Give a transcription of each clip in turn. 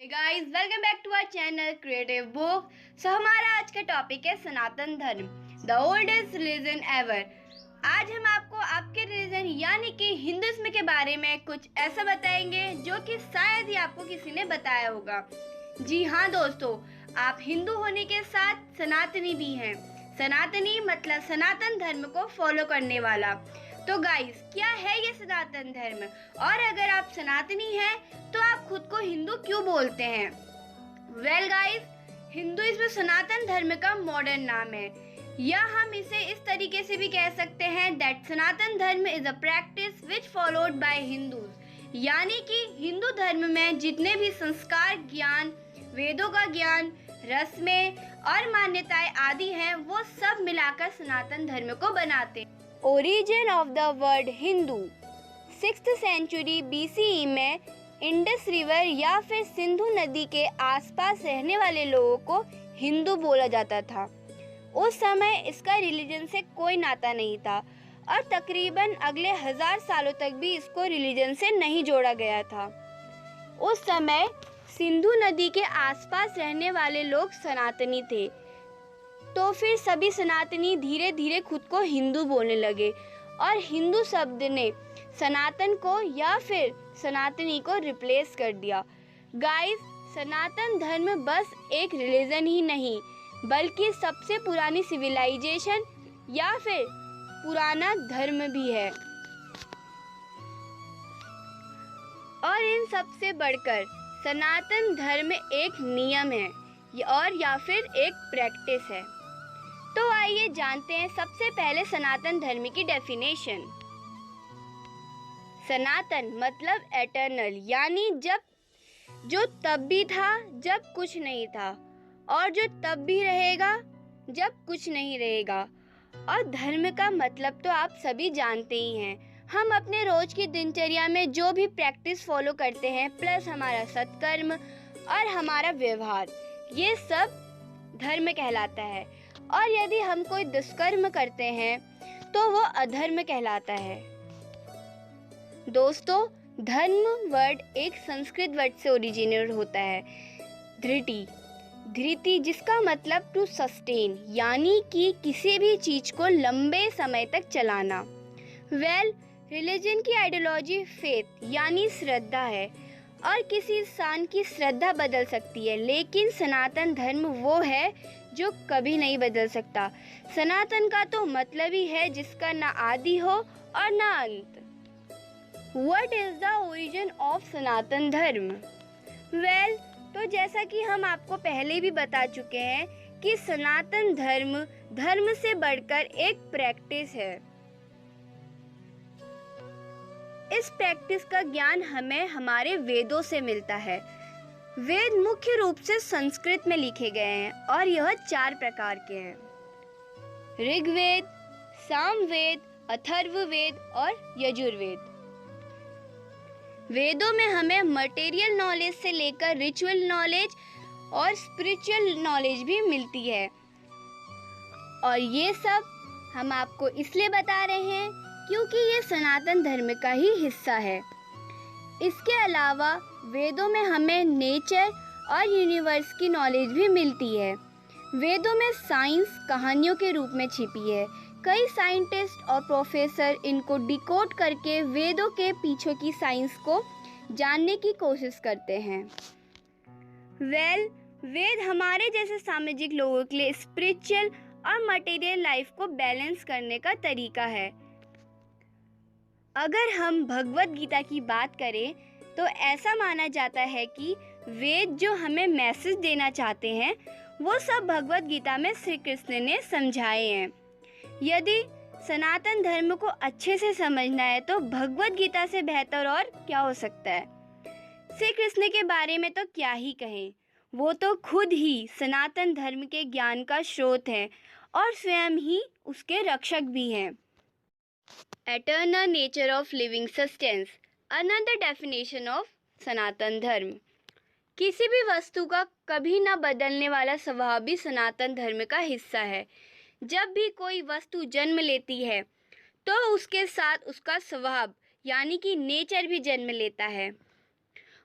Guys, welcome back to our channel creative book. हमारा आज का टॉपिक है सनातन धर्म, द ओल्डेस्ट रिलीजन एवर। आज हम आपको आपके रिलीजन यानी कि हिंदुइज्म के बारे में कुछ ऐसा बताएंगे जो कि शायद ही आपको किसी ने बताया होगा। जी हाँ दोस्तों, आप हिंदू होने के साथ सनातनी भी हैं। सनातनी मतलब सनातन धर्म को फॉलो करने वाला। तो गाइस, क्या है ये सनातन धर्म, और अगर आप सनातनी हैं तो आप खुद को हिंदू क्यों बोलते हैं? वेल गाइस, हिंदुइज्म सनातन धर्म का मॉडर्न नाम है, या हम इसे इस तरीके से भी कह सकते हैं दैट सनातन धर्म is a practice which followed by Hindus. यानी कि हिंदू धर्म में जितने भी संस्कार, ज्ञान, वेदों का ज्ञान, रस्में और मान्यताएं आदि हैं, वो सब मिलाकर सनातन धर्म को बनाते हैं। Origin of the word Hindu 6th century BCE में इंडस रिवर या फिर सिंधु नदी के आसपास रहने वाले लोगों को हिंदू बोला जाता था। उस समय इसका रिलीजन से कोई नाता नहीं था और तकरीबन अगले 1000 सालों तक भी इसको रिलीजन से नहीं जोड़ा गया था। उस समय सिंधु नदी के आसपास रहने वाले लोग सनातनी थे, तो फिर सभी सनातनी धीरे धीरे खुद को हिंदू बोलने लगे और हिंदू शब्द ने सनातन को या फिर सनातनी को रिप्लेस कर दिया। गाइस, सनातन धर्म बस एक रिलीजन ही नहीं बल्कि सबसे पुरानी सिविलाइजेशन या फिर पुराना धर्म भी है, और इन सबसे बढ़कर सनातन धर्म एक नियम है और या फिर एक प्रैक्टिस है। तो आइए जानते हैं सबसे पहले सनातन धर्म की डेफिनेशन। सनातन मतलब एटर्नल, यानी जो तब भी था जब कुछ नहीं था, और जो तब भी रहेगा जब कुछ नहीं रहेगा। और धर्म का मतलब तो आप सभी जानते ही हैं। हम अपने रोज की दिनचर्या में जो भी प्रैक्टिस फॉलो करते हैं, प्लस हमारा सत्कर्म और हमारा व्यवहार, ये सब धर्म कहलाता है। और यदि हम कोई दुष्कर्म करते हैं तो वो अधर्म कहलाता है। दोस्तों, धर्म वर्ड एक संस्कृत वर्ड से ओरिजिनेट होता है, धृति। धृति जिसका मतलब टू सस्टेन, यानी कि किसी भी चीज को लंबे समय तक चलाना। वेल, रिलीजन की आइडियोलॉजी फेथ यानी श्रद्धा है, और किसी इंसान की श्रद्धा बदल सकती है, लेकिन सनातन धर्म वो है जो कभी नहीं बदल सकता। सनातन का तो मतलब ही है जिसका ना आदि हो और ना अंत। What is the origin of सनातन धर्म? वेल, तो जैसा कि हम आपको पहले भी बता चुके हैं कि सनातन धर्म से बढ़कर एक प्रैक्टिस है। इस प्रैक्टिस का ज्ञान हमें हमारे वेदों से मिलता है। वेद मुख्य रूप से संस्कृत में लिखे गए हैं और यह 4 प्रकार के हैं: ऋग्वेद, सामवेद, अथर्ववेद और यजुर्वेद। वेदों में हमें मटेरियल नॉलेज से लेकर रिचुअल नॉलेज और स्पिरिचुअल नॉलेज भी मिलती है, और ये सब हम आपको इसलिए बता रहे हैं क्योंकि ये सनातन धर्म का ही हिस्सा है। इसके अलावा वेदों में हमें नेचर और यूनिवर्स की नॉलेज भी मिलती है। वेदों में साइंस कहानियों के रूप में छिपी है। कई साइंटिस्ट और प्रोफेसर इनको डिकोड करके वेदों के पीछे की साइंस को जानने की कोशिश करते हैं। वेल, वेद हमारे जैसे सामाजिक लोगों के लिए स्पिरिचुअल और मटेरियल लाइफ को बैलेंस करने का तरीका है। अगर हम भगवत गीता की बात करें तो ऐसा माना जाता है कि वेद जो हमें मैसेज देना चाहते हैं वो सब भगवत गीता में श्री कृष्ण ने समझाए हैं। यदि सनातन धर्म को अच्छे से समझना है तो भगवत गीता से बेहतर और क्या हो सकता है। श्री कृष्ण के बारे में तो क्या ही कहें, वो तो खुद ही सनातन धर्म के ज्ञान का स्रोत है और स्वयं ही उसके रक्षक भी हैं। Eternal nature of living sustenance, another definition of Sanatan Dharma. किसी भी वस्तु का कभी ना बदलने वाला स्वभाव भी सनातन धर्म का हिस्सा है। जब भी कोई वस्तु जन्म लेती है तो उसके साथ उसका स्वभाव यानी कि नेचर भी जन्म लेता है।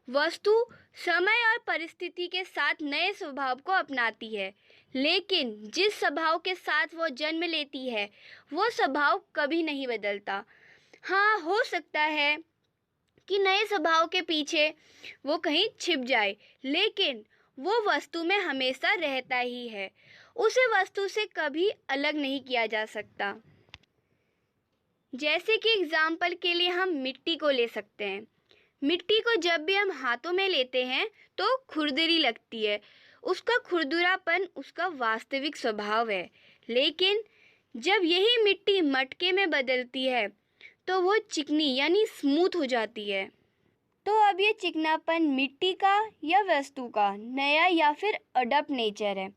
वस्तु समय और परिस्थिति के साथ नए स्वभाव को अपनाती है, लेकिन जिस स्वभाव के साथ वो जन्म लेती है वो स्वभाव कभी नहीं बदलता। हाँ, हो सकता है कि नए स्वभाव के पीछे वो कहीं छिप जाए, लेकिन वो वस्तु में हमेशा रहता ही है। उसे वस्तु से कभी अलग नहीं किया जा सकता। जैसे कि एग्जाम्पल के लिए हम मिट्टी को ले सकते हैं। मिट्टी को जब भी हम हाथों में लेते हैं तो खुरदरी लगती है। उसका खुरदुरापन उसका वास्तविक स्वभाव है, लेकिन जब यही मिट्टी मटके में बदलती है तो वो चिकनी यानी स्मूथ हो जाती है। तो अब ये चिकनापन मिट्टी का या वस्तु का नया या फिर अडप्ट नेचर है।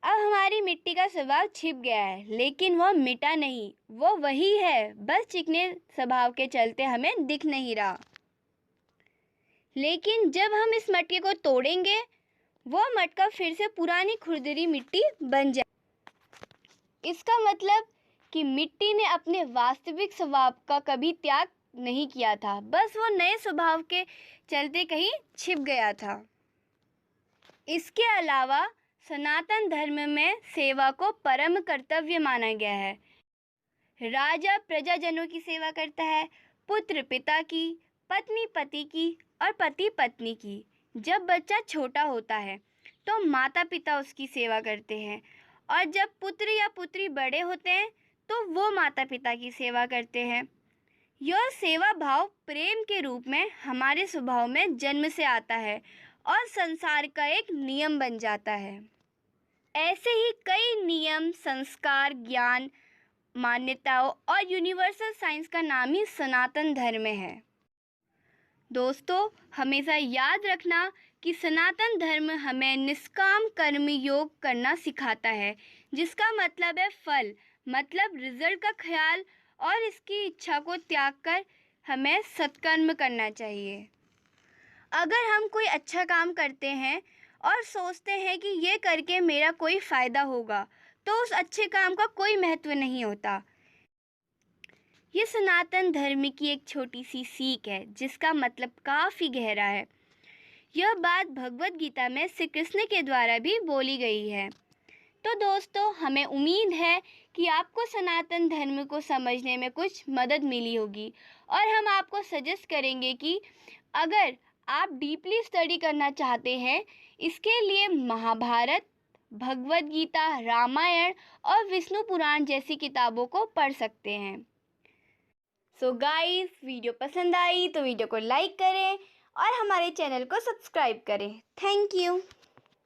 अब हमारी मिट्टी का स्वभाव छिप गया है, लेकिन वह मिटा नहीं, वो वही है, बस चिकने स्वभाव के चलते हमें दिख नहीं रहा। लेकिन जब हम इस मटके को तोड़ेंगे वो मटका फिर से पुरानी खुरदरी मिट्टी बन जाए। इसका मतलब कि मिट्टी ने अपने वास्तविक स्वभाव का कभी त्याग नहीं किया था, बस वो नए स्वभाव के चलते कहीं छिप गया था। इसके अलावा सनातन धर्म में सेवा को परम कर्तव्य माना गया है। राजा प्रजाजनों की सेवा करता है, पुत्र पिता की, पत्नी पति की और पति पत्नी की। जब बच्चा छोटा होता है तो माता पिता उसकी सेवा करते हैं, और जब पुत्र या पुत्री बड़े होते हैं तो वो माता पिता की सेवा करते हैं। यह सेवा भाव प्रेम के रूप में हमारे स्वभाव में जन्म से आता है और संसार का एक नियम बन जाता है। ऐसे ही कई नियम, संस्कार, ज्ञान, मान्यताओं और यूनिवर्सल साइंस का नाम ही सनातन धर्म है। दोस्तों, हमेशा याद रखना कि सनातन धर्म हमें निष्काम कर्म योग करना सिखाता है, जिसका मतलब है फल, मतलब रिजल्ट का ख्याल, और इसकी इच्छा को त्याग कर हमें सत्कर्म करना चाहिए। अगर हम कोई अच्छा काम करते हैं और सोचते हैं कि ये करके मेरा कोई फ़ायदा होगा, तो उस अच्छे काम का कोई महत्व नहीं होता। ये सनातन धर्म की एक छोटी सी सीख है, जिसका मतलब काफ़ी गहरा है। यह बात भगवत गीता में श्री कृष्ण के द्वारा भी बोली गई है। तो दोस्तों, हमें उम्मीद है कि आपको सनातन धर्म को समझने में कुछ मदद मिली होगी, और हम आपको सजेस्ट करेंगे कि अगर आप डीपली स्टडी करना चाहते हैं, इसके लिए महाभारत, भगवत गीता, रामायण और विष्णु पुराण जैसी किताबों को पढ़ सकते हैं। सो गाइस, वीडियो पसंद आई तो वीडियो को लाइक करें और हमारे चैनल को सब्सक्राइब करें। Thank you.